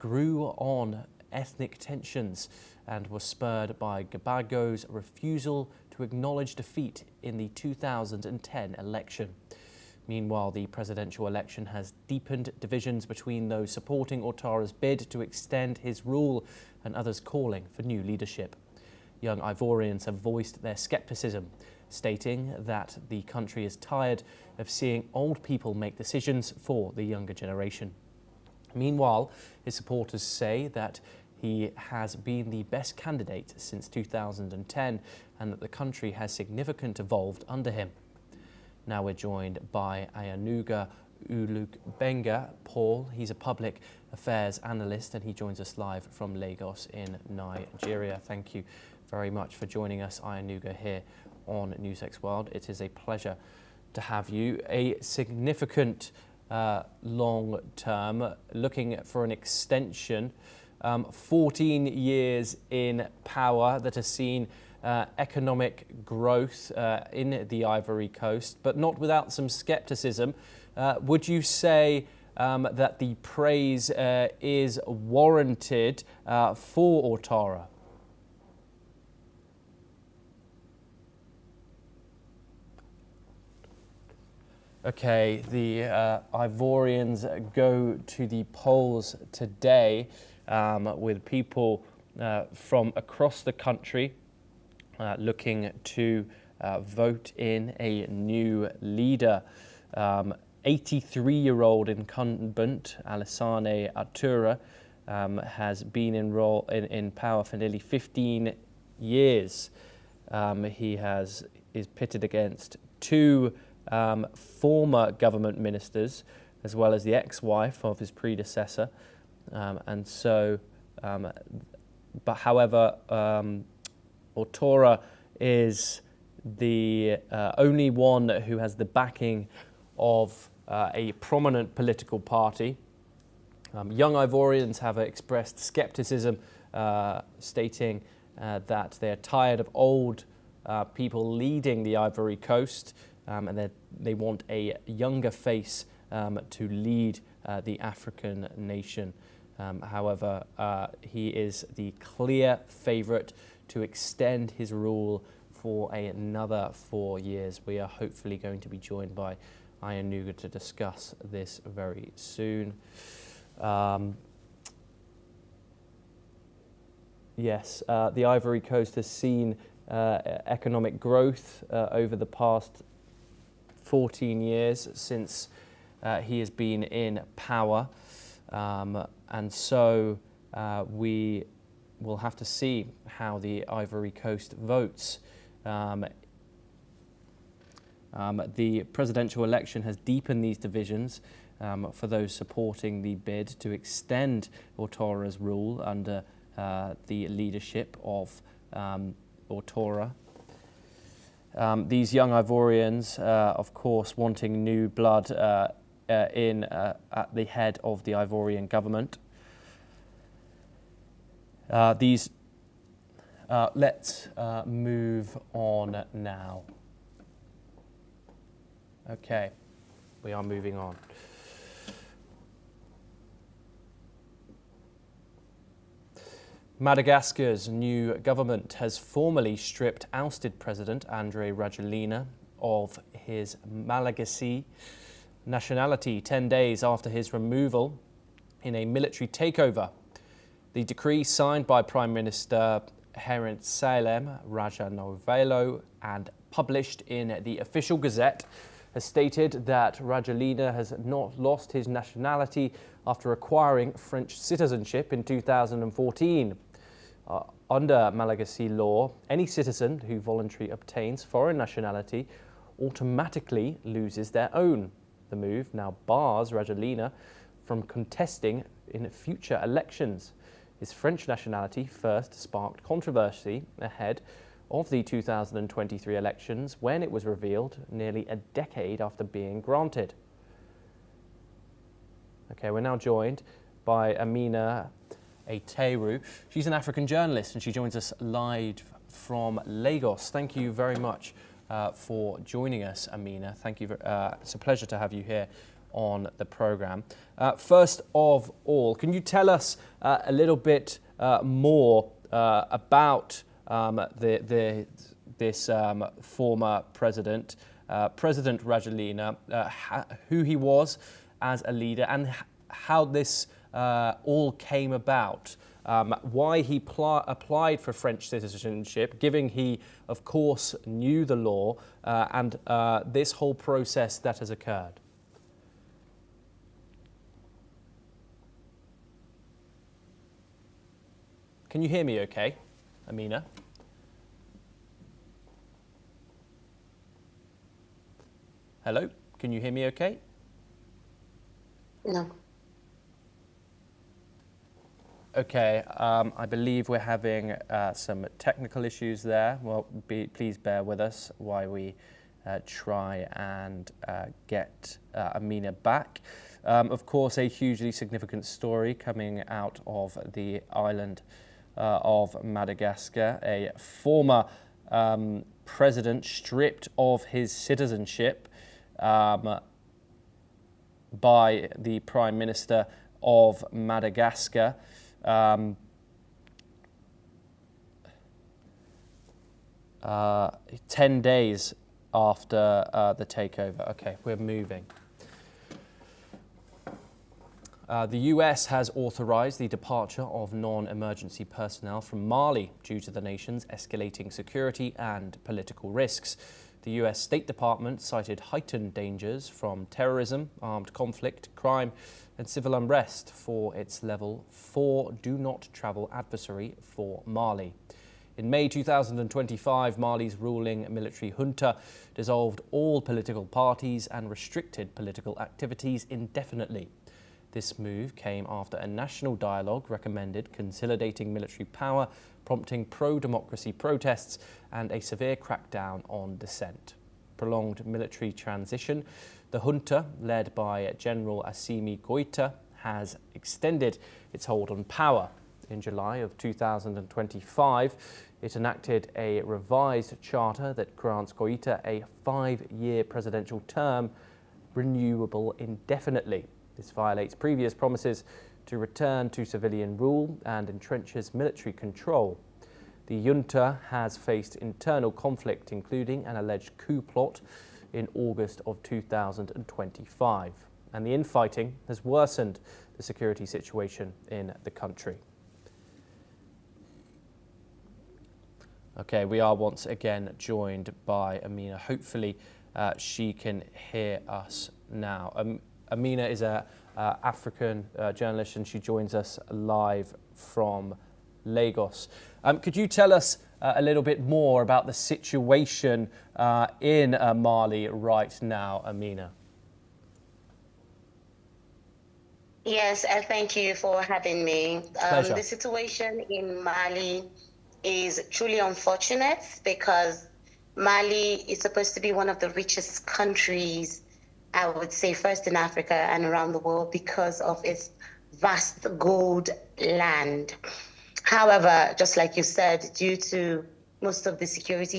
grew on ethnic tensions and was spurred by Gbagbo's refusal to acknowledge defeat in the 2010 election. Meanwhile, the presidential election has deepened divisions between those supporting Ouattara's bid to extend his rule and others calling for new leadership. Young Ivorians have voiced their skepticism, stating that the country is tired of seeing old people make decisions for the younger generation. Meanwhile, his supporters say that he has been the best candidate since 2010 and that the country has significantly evolved under him. Now we're joined by Ayanuga Ulukbenga Paul. He's a public affairs analyst and he joins us live from Lagos in Nigeria. Thank you very much for joining us, Ayanuga, here on NewsX World. It is a pleasure to have you. A significant long term, looking for an extension, 14 years in power that has seen economic growth in the Ivory Coast, but not without some skepticism. Would you say that the praise is warranted for Ouattara? Okay, the Ivorians go to the polls today with people from across the country looking to vote in a new leader. 83-year-old incumbent Alassane Ouattara has been in power for nearly 15 years. He is pitted against two former government ministers, as well as the ex-wife of his predecessor. However, Ouattara is the only one who has the backing of a prominent political party. Young Ivorians have expressed skepticism, stating that they're tired of old people leading the Ivory Coast, and they want a younger face to lead the African nation. However, he is the clear favourite to extend his rule for another 4 years. We are hopefully going to be joined by Ayanuga to discuss this very soon. Yes, the Ivory Coast has seen economic growth over the past 14 years since he has been in power. And so we will have to see how the Ivory Coast votes. The presidential election has deepened these divisions for those supporting the bid to extend Ouattara's rule under the leadership of Ouattara. These young Ivorians, of course, wanting new blood at the head of the Ivorian government. Let's move on now. Okay, we are moving on. Madagascar's new government has formally stripped ousted President Andry Rajoelina of his Malagasy nationality 10 days after his removal in a military takeover. The decree, signed by Prime Minister Andry Rajoelina and published in the official Gazette, has stated that Rajoelina has not lost his nationality after acquiring French citizenship in 2014. Under Malagasy law, any citizen who voluntarily obtains foreign nationality automatically loses their own. The move now bars Rajoelina from contesting in future elections. His French nationality first sparked controversy ahead of the 2023 elections when it was revealed nearly a decade after being granted. Okay, we're now joined by Amina Ateru. She's an African journalist and she joins us live from Lagos. Thank you very much for joining us, Amina. Thank you. It's a pleasure to have you here on the programme. First of all, can you tell us a little bit more about this former president, President Rajoelina, who he was as a leader and how this all came about, why he applied for French citizenship, given he, of course, knew the law, and this whole process that has occurred? Can you hear me okay, Amina? Hello, can you hear me okay? No. Okay, I believe we're having some technical issues there. Well, please bear with us while we try and get Amina back. Of course, a hugely significant story coming out of the island of Madagascar. A former president stripped of his citizenship by the Prime Minister of Madagascar. 10 days after the takeover. Okay, we're moving. The US has authorized the departure of non-emergency personnel from Mali due to the nation's escalating security and political risks. The US State Department cited heightened dangers from terrorism, armed conflict, crime, and civil unrest for its level 4 do not travel advisory for Mali. In May 2025, Mali's ruling military junta dissolved all political parties and restricted political activities indefinitely. This move came after a national dialogue recommended consolidating military power, prompting pro-democracy protests and a severe crackdown on dissent. Prolonged military transition, the junta, led by General Assimi Goïta, has extended its hold on power. In July of 2025, it enacted a revised charter that grants Goïta a 5-year presidential term, renewable indefinitely. This violates previous promises to return to civilian rule and entrenches military control. The junta has faced internal conflict, including an alleged coup plot in August of 2025. And the infighting has worsened the security situation in the country. Okay, we are once again joined by Amina. Hopefully she can hear us now. Amina is an African journalist and she joins us live from Lagos. Could you tell us a little bit more about the situation in Mali right now, Amina? Yes, thank you for having me. Pleasure. The situation in Mali is truly unfortunate because Mali is supposed to be one of the richest countries, I would say first in Africa and around the world, because of its vast gold land. However, just like you said, due to most of the security